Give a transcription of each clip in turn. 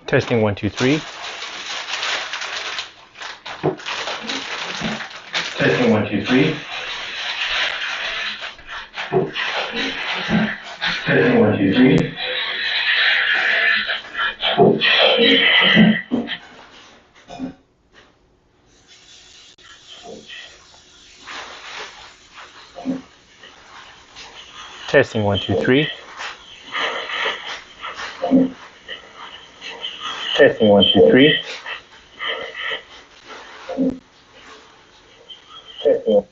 Testing 1, 2, 3. Testing 1, 2, 3. Testing 1, 2, 3. Testing 1, 2, 3. Testing 1, 2, 3. Testing.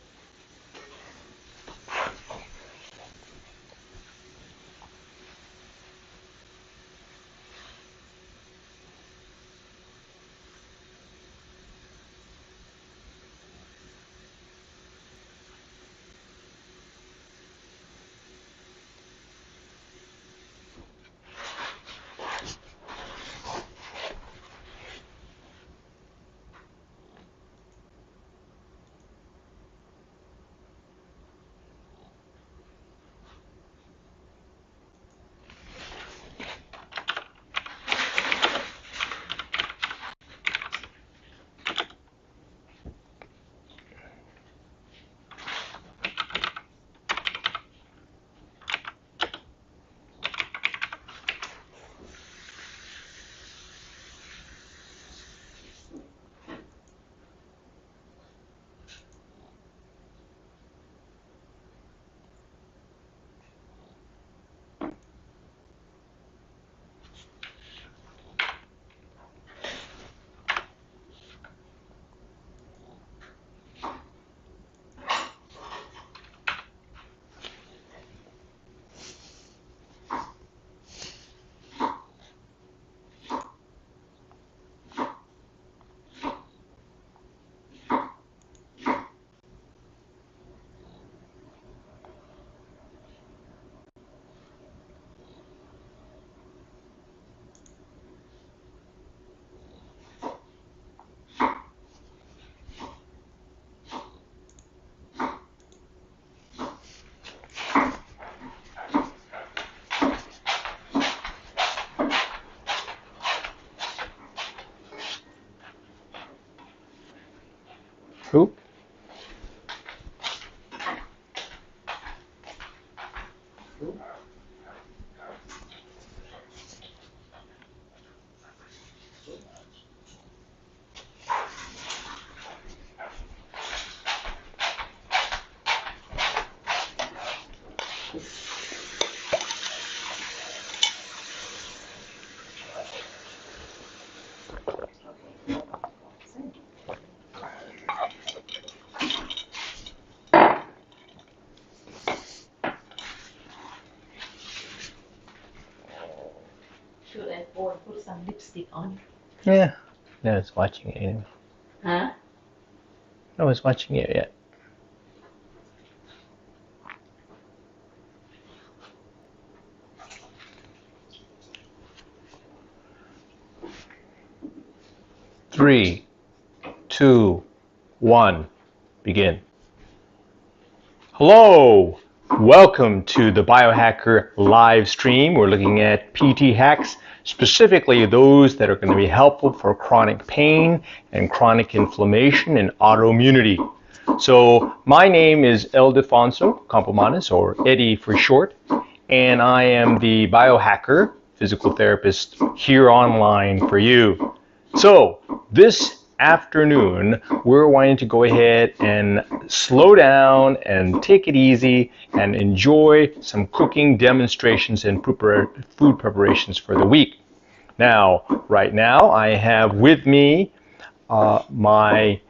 Who? Should I put some lipstick on? Yeah. No, it's watching it anyway. Huh? No one's watching it yet. Three, 2, 1, begin. Hello! Welcome to the Biohacker live stream. We're looking at PT hacks, specifically those that are going to be helpful for chronic pain and chronic inflammation and autoimmunity. So my name is Ildefonso Campomanes, or Eddie for short, and I am the biohacker, physical therapist here online for you. So this afternoon, we're wanting to go ahead and slow down and take it easy and enjoy some cooking demonstrations and food preparations for the week. Now, right now, I have with me my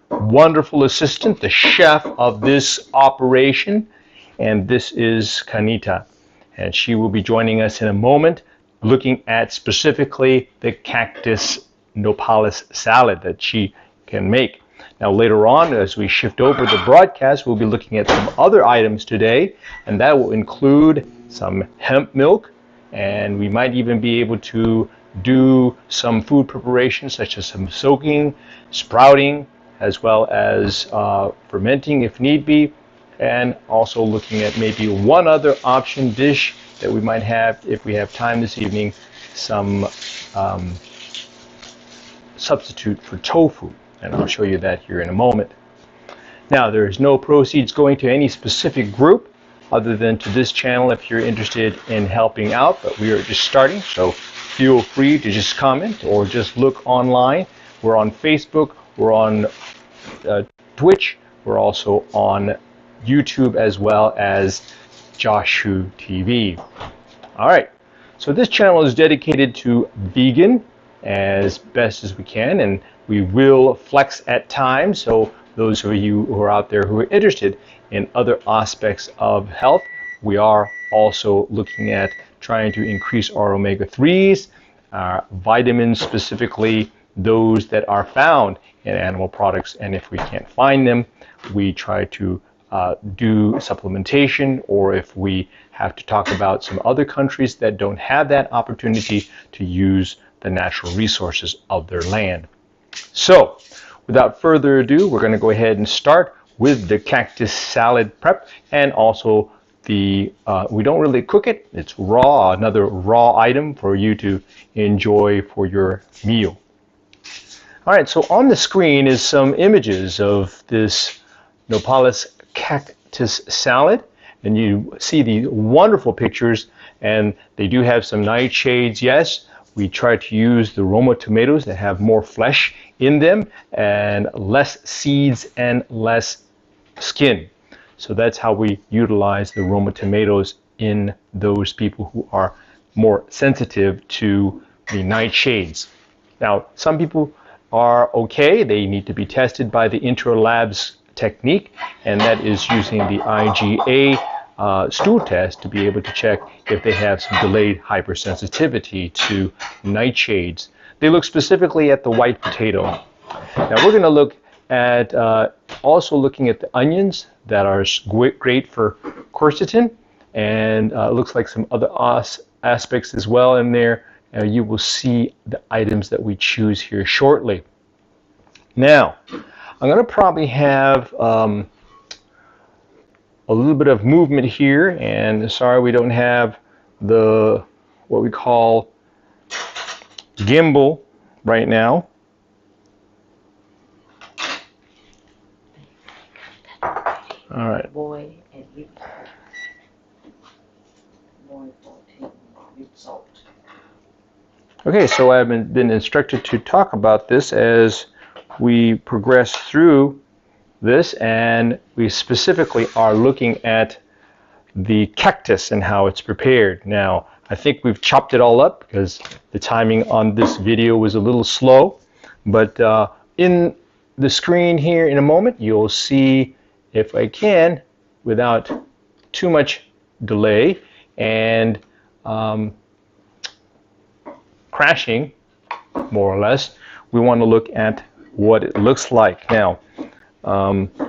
wonderful assistant, the chef of this operation, and this is Kanita. And she will be joining us in a moment, looking at specifically the cactus nopales salad that she can make. Now later on, as we shift over the broadcast, we'll be looking at some other items today, and that will include some hemp milk, and we might even be able to do some food preparations such as some soaking, sprouting, as well as fermenting if need be, and also looking at maybe one other option dish that we might have, if we have time this evening, some substitute for tofu, and I'll show you that here in a moment. Now, there is no proceeds going to any specific group other than to this channel if you're interested in helping out, but we are just starting, so feel free to just comment or just look online. We're on Facebook, we're on Twitch, we're also on YouTube as well as Joshu TV. All right, so this channel is dedicated to vegan as best as we can, and we will flex at times. So those of you who are out there who are interested in other aspects of health, we are also looking at trying to increase our omega-3s, vitamins, specifically those that are found in animal products, and if we can't find them, we try to do supplementation, or if we have to talk about some other countries that don't have that opportunity, to use the natural resources of their land. So, without further ado, we're going to go ahead and start with the cactus salad prep, and also the, we don't really cook it, it's raw, another raw item for you to enjoy for your meal. All right, so on the screen is some images of this Nopales cactus salad, and you see the wonderful pictures, and they do have some nightshades. Yes, we try to use the Roma tomatoes that have more flesh in them and less seeds and less skin. So that's how we utilize the Roma tomatoes in those people who are more sensitive to the nightshades. Now, some people are okay. They need to be tested by the Interlabs technique, and that is using the IgA stool test to be able to check if they have some delayed hypersensitivity to nightshades. They look specifically at the white potato. Now we're going to look at also looking at the onions that are great for quercetin, and looks like some other aspects as well in there. You will see the items that we choose here shortly. Now, I'm going to probably have a little bit of movement here, and sorry we don't have the what we call gimbal right now. All right. Boy and boy 14 with salt. Okay, so I've been instructed to talk about this as we progress through this, and we specifically are looking at the cactus and how it's prepared. Now, I think we've chopped it all up because the timing on this video was a little slow, but in the screen here in a moment, you'll see, if I can, without too much delay and crashing, more or less, we want to look at what it looks like. Now,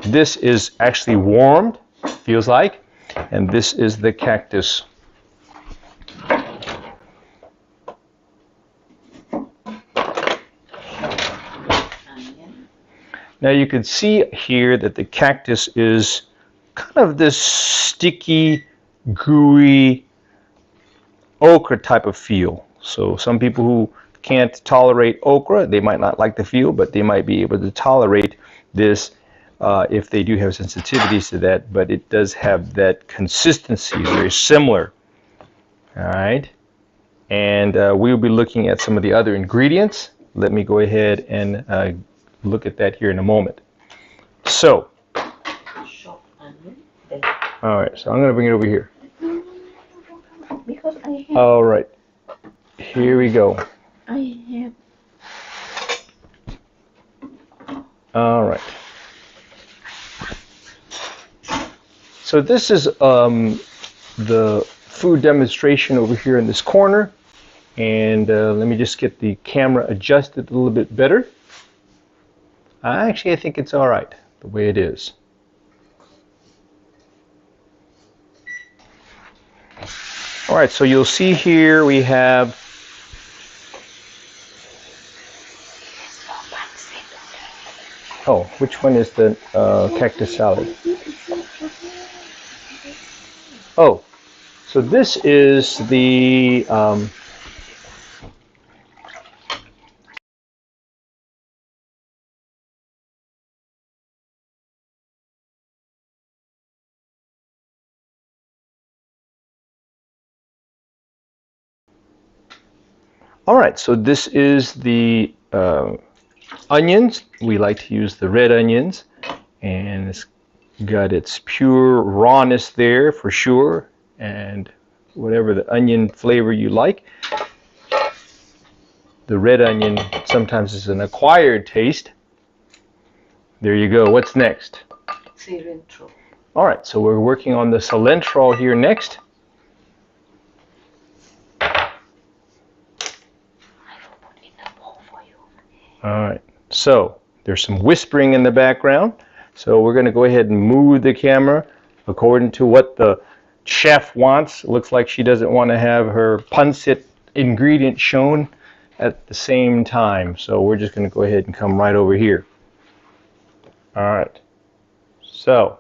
this is actually warmed, feels like, and this is the cactus. Now you can see here that the cactus is kind of this sticky, gooey, okra type of feel. So some people who can't tolerate okra, they might not like the feel, but they might be able to tolerate this if they do have sensitivities to that, but it does have that consistency, very similar. All right, and we'll be looking at some of the other ingredients. Let me go ahead and look at that here in a moment. So, all right, so I'm going to bring it over here. Because I have. All right, here we go. I have. All right. So this is the food demonstration over here in this corner, and let me just get the camera adjusted a little bit better. Actually, I think it's all right the way it is. All right, so you'll see here we have which one is the cactus salad? Oh, So this is the all right, so this is the onions. We like to use the red onions, and it's got its pure rawness there for sure, and whatever the onion flavor you like. The red onion sometimes is an acquired taste. There you go. What's next? Cilantro. All right, so we're working on the cilantro here next. All right, so there's some whispering in the background. So we're going to go ahead and move the camera according to what the chef wants. It looks like she doesn't want to have her pancit ingredient shown at the same time. So we're just going to go ahead and come right over here. All right, so.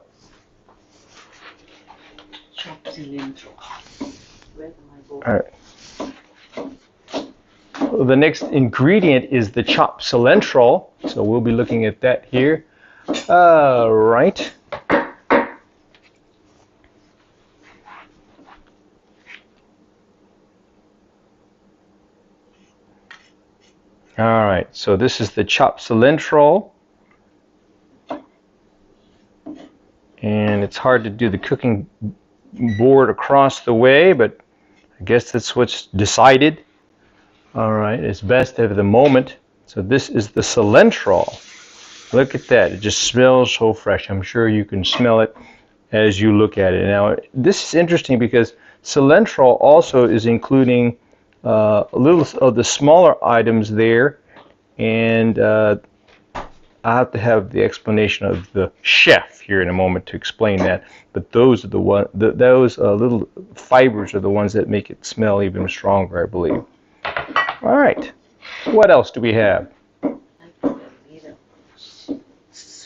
Chopped cilantro. Where's my bowl? All right. Well, the next ingredient is the chopped cilantro, so we'll be looking at that here. All right. All right, so this is the chopped cilantro. And it's hard to do the cooking board across the way, but I guess that's what's decided. All right, it's best at the moment. So this is the cilantro. Look at that. It just smells so fresh. I'm sure you can smell it as you look at it. Now, this is interesting because cilantro also is including a little of the smaller items there. And I have to have the explanation of the chef here in a moment to explain that. But those are the those little fibers are the ones that make it smell even stronger, I believe. All right. What else do we have?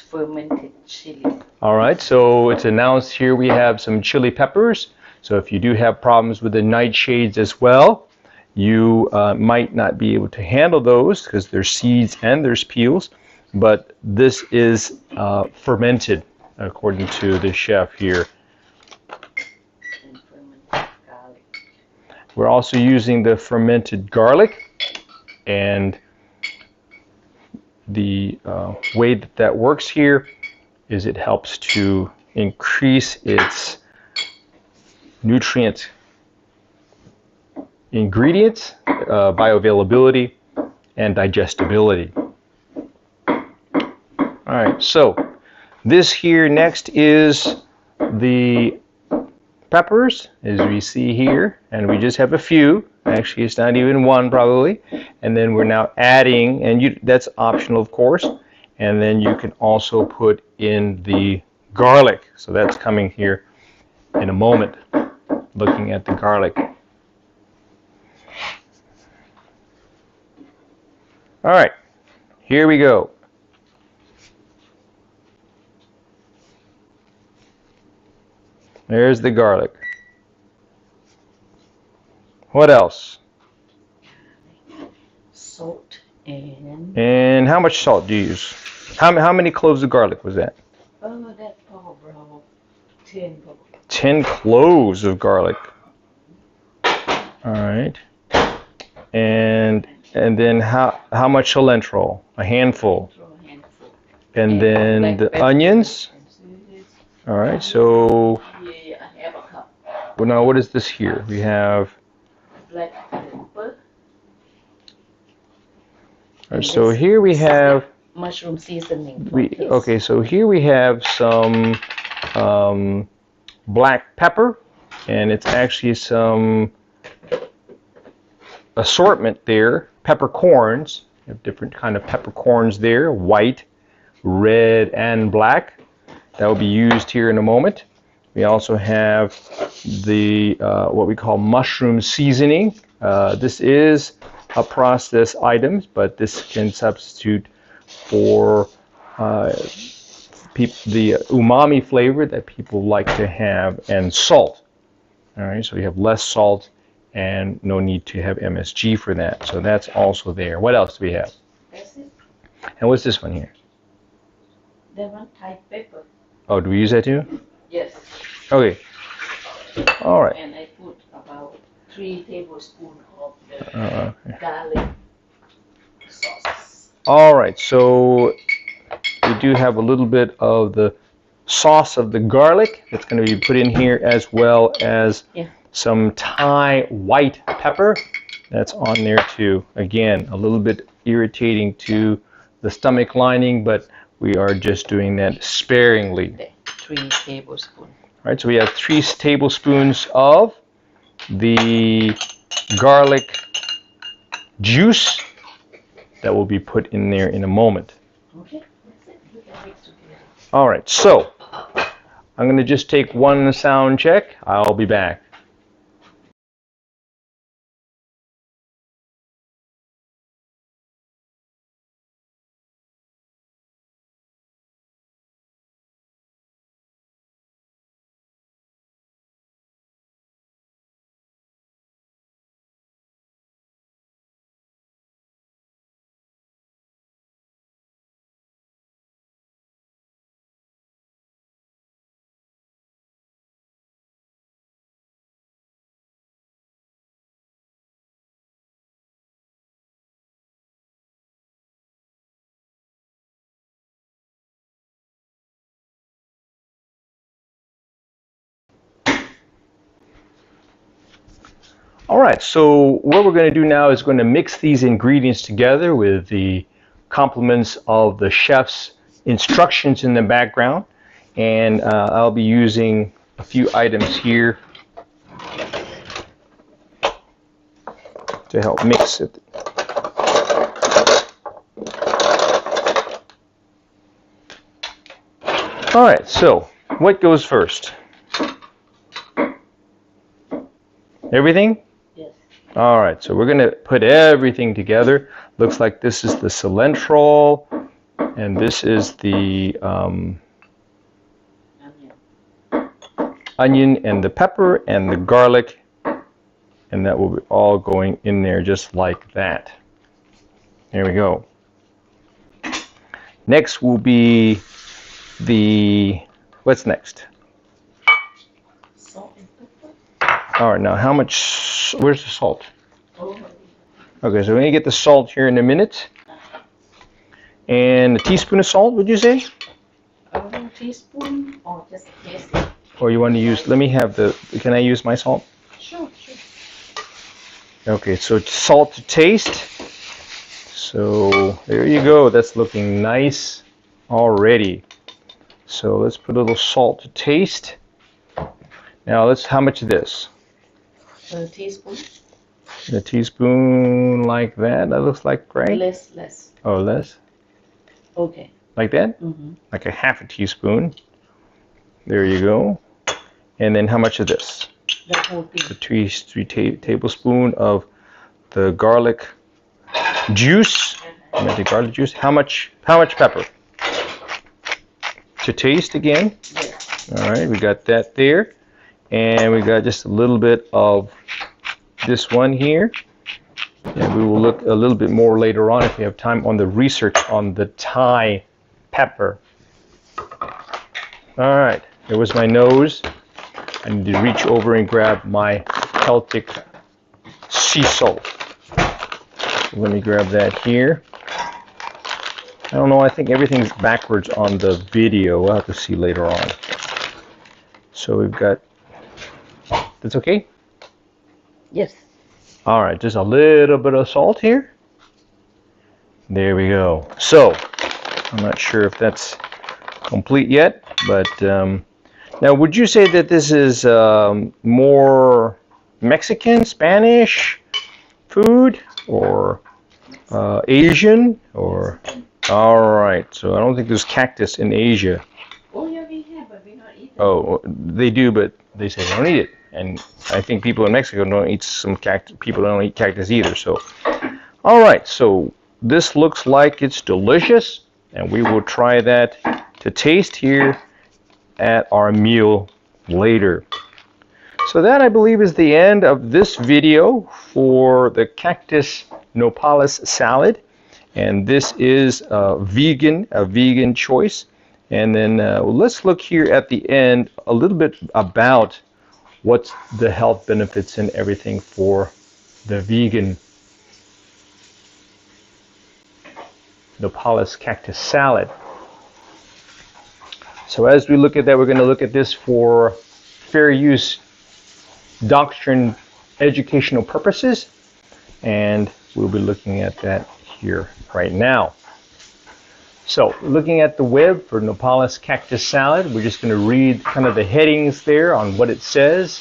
Fermented chili. All right, so it's announced here we have some chili peppers. So if you do have problems with the nightshades as well, you might not be able to handle those because there's seeds and there's peels. But this is fermented, according to the chef here. And fermented garlic. We're also using the fermented garlic, and the way that works here is it helps to increase its nutrient ingredients, bioavailability, and digestibility. All right, so this here next is the peppers, as we see here, and we just have a few. Actually, it's not even one probably. And then we're now adding, and that's optional, of course. And then you can also put in the garlic. So that's coming here in a moment, looking at the garlic. All right, here we go. There's the garlic. What else? Salt and... And how much salt do you use? How many cloves of garlic was that? Oh, that's probably 10. 10 cloves of garlic. All right. And then how much cilantro? A handful. And then the onions. All right. So Yeah, I have a cup. well, now what is this here? We have. Black pepper. All right, so here we have. Mushroom seasoning. Okay, so here we have some black pepper, and it's actually some assortment there. Peppercorns. You have different kind of peppercorns there, white, red, and black. That will be used here in a moment. We also have the what we call mushroom seasoning. This is a processed item, but this can substitute for the umami flavor that people like to have, and salt. All right, so we have less salt and no need to have MSG for that. So that's also there. What else do we have? That's it. And what's this one here? That one Thai pepper. Oh, do we use that too? Yes. Okay. All right. And I put about 3 tablespoons of the garlic sauce. All right, so we do have a little bit of the sauce of the garlic that's going to be put in here, as well as some Thai white pepper that's on there too. Again, a little bit irritating to the stomach lining, but we are just doing that sparingly. 3 tablespoons. All right, so we have 3 tablespoons of the garlic juice that will be put in there in a moment. Okay, that's it. You can mix together. All right, so I'm going to just take one sound check. I'll be back. All right, so what we're going to do now is going to mix these ingredients together with the complements of the chef's instructions in the background. And I'll be using a few items here to help mix it. All right, so what goes first? Everything? Yes. All right, so we're going to put everything together. Looks like this is the cilantro, and this is the onion and the pepper and the garlic, and that will be all going in there just like that. There we go. Next will be the, what's next? Salt and pepper. All right, now how much, where's the salt? Oh. Okay, so we're gonna get the salt here in a minute. And a teaspoon of salt, would you say? A 1 teaspoon or just a taste? Or you want to use, let me have the, can I use my salt? Sure, sure. Okay, so it's salt to taste. So there you go, that's looking nice already. So let's put a little salt to taste. Now let's, how much of this? A teaspoon. A teaspoon like that, that looks like right? Less. Oh, less? Okay. Like that? Mm-hmm. Like a half a teaspoon. There you go. And then how much of this? The whole thing. The three tablespoon of the garlic juice. The garlic juice. How much pepper? To taste again. Yes. All right, we got that there. And we got just a little bit of this one here. And we will look a little bit more later on if we have time on the research on the Thai pepper. All right, there was my nose. I need to reach over and grab my Celtic sea salt. So let me grab that here. I don't know, I think everything's backwards on the video. We'll have to see later on. So we've got, that's okay? Yes. All right, just a little bit of salt here. There we go. So, I'm not sure if that's complete yet, but now would you say that this is more Mexican, Spanish food, or Asian, or? All right, so I don't think there's cactus in Asia. Oh yeah, we have, but we not eat it. Oh, they do, but they say they don't eat it. And I think people in Mexico don't eat some cactus. People don't eat cactus either. So, all right. So this looks like it's delicious, and we will try that to taste here at our meal later. So that, I believe, is the end of this video for the cactus nopales salad. And this is a vegan choice. And then let's look here at the end a little bit about what's the health benefits and everything for the vegan nopales cactus salad. So as we look at that, we're going to look at this for fair use doctrine educational purposes, and we'll be looking at that here right now. So looking at the web for nopales cactus salad, we're just going to read kind of the headings there on what it says,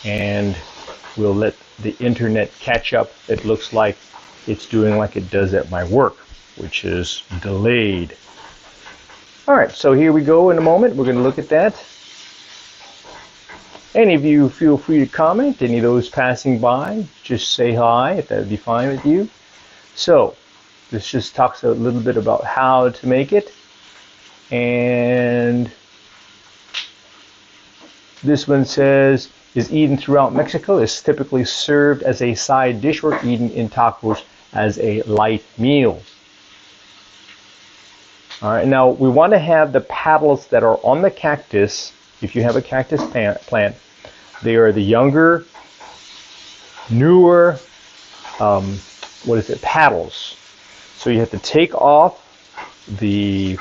and we'll let the internet catch up. It looks like it's doing like it does at my work, which is delayed. All right, so here we go. In a moment, we're going to look at that. Any of you feel free to comment. Any of those passing by, just say hi if that would be fine with you. So this just talks a little bit about how to make it. And this one says, is eaten throughout Mexico, is typically served as a side dish or eaten in tacos as a light meal. All right, now we want to have the petals that are on the cactus. If you have a cactus plant, they are the younger, newer, petals. So you have to take off the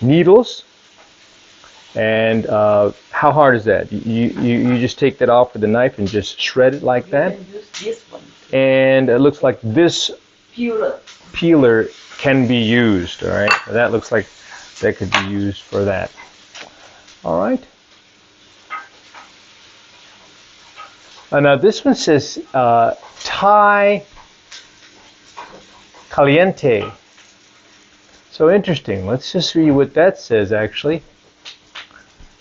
needles. And how hard is that? You just take that off with a knife and just shred it like that. You can use this one. And it looks like this peeler can be used. All right, that looks like that could be used for that. All right. Now this one says Thai caliente. So interesting. Let's just read what that says actually,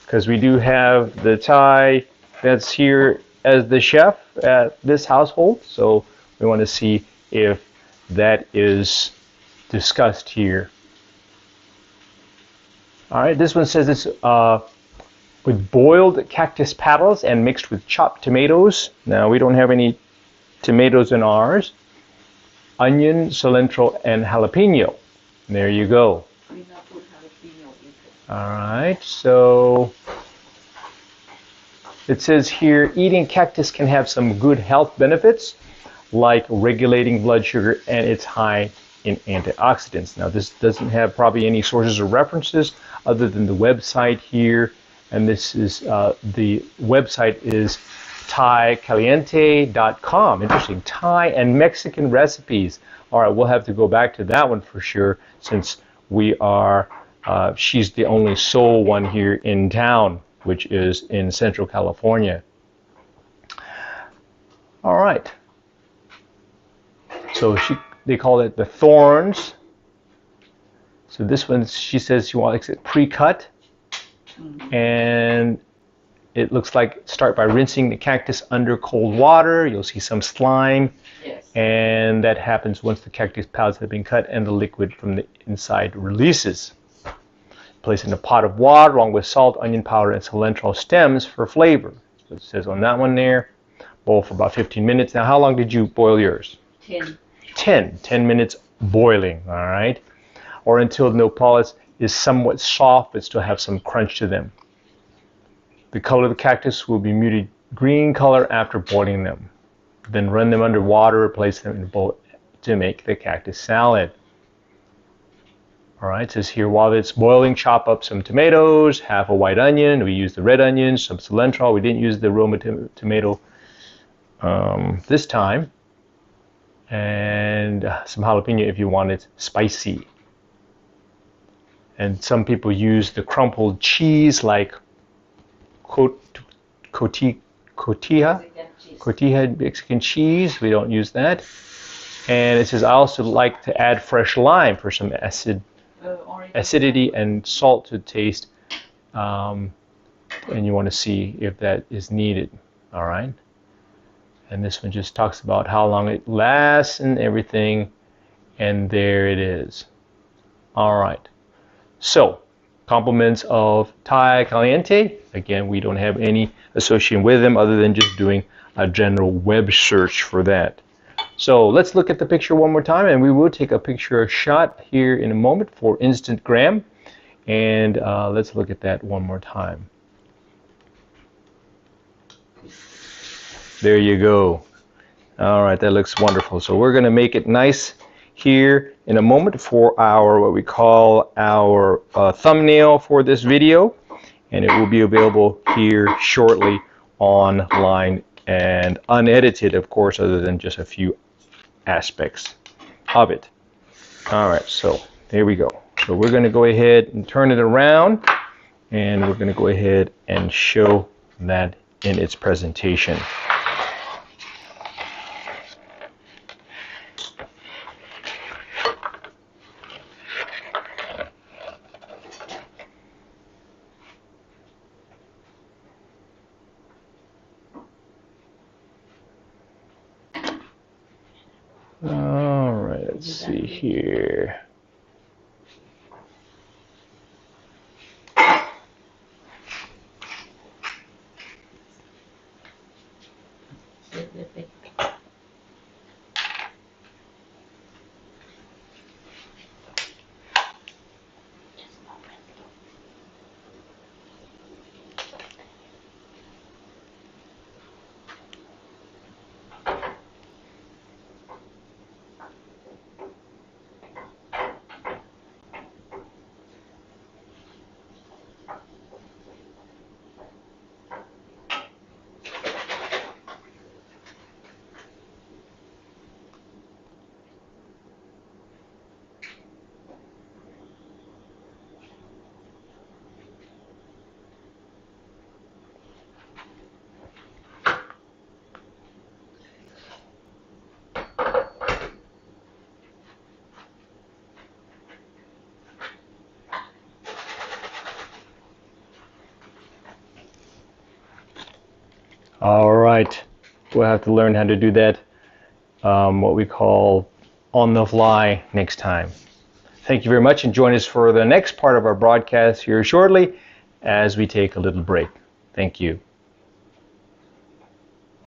because we do have the Thai that's here as the chef at this household. So we want to see if that is discussed here. All right, this one says it's with boiled cactus petals and mixed with chopped tomatoes. Now, we don't have any tomatoes in ours. Onion, cilantro, and jalapeno. There you go. All right, so it says here, eating cactus can have some good health benefits, like regulating blood sugar, and it's high in antioxidants. Now, this doesn't have probably any sources or references other than the website here. And this is the website is thaicaliente.com. Interesting. Thai and Mexican recipes. All right, we'll have to go back to that one for sure, since we are, she's the only sole one here in town, which is in Central California. All right. So they call it the thorns. So this one, she says she wants it pre-cut. And it looks like start by rinsing the cactus under cold water. You'll see some slime. Yes. And that happens once the cactus petals have been cut and the liquid from the inside releases. Place in a pot of water along with salt, onion powder, and cilantro stems for flavor. So it says on that one there, boil for about 15 minutes. Now, how long did you boil yours? 10 minutes boiling, all right? Or until the nopales is somewhat soft but still have some crunch to them. The color of the cactus will be muted green color after boiling them. Then run them under water, place them in a bowl to make the cactus salad. All right, it says here, while it's boiling, chop up some tomatoes, half a white onion. We use the red onion, some cilantro. We didn't use the Roma tomato this time. And some jalapeno if you want it spicy. And some people use the crumpled cheese like cotija Mexican cheese. We don't use that. And it says, I also like to add fresh lime for some acidity and salt to taste. And you want to see if that is needed. All right. And this one just talks about how long it lasts and everything. And there it is. All right. So, complements of Thai Caliente. Again, we don't have any association with them other than just doing a general web search for that. So let's look at the picture one more time, and we will take a picture shot here in a moment for Instagram. And let's look at that one more time. There you go. All right, that looks wonderful. So we're going to make it nice here in a moment for our what we call our thumbnail for this video, and it will be available here shortly online and unedited, of course, other than just a few aspects of it. All right, so there we go. So we're going to go ahead and turn it around, and we're going to go ahead and show that in its presentation. All right, let's see here. All right, we'll have to learn how to do that, what we call on the fly next time. Thank you very much, and join us for the next part of our broadcast here shortly as we take a little break. Thank you.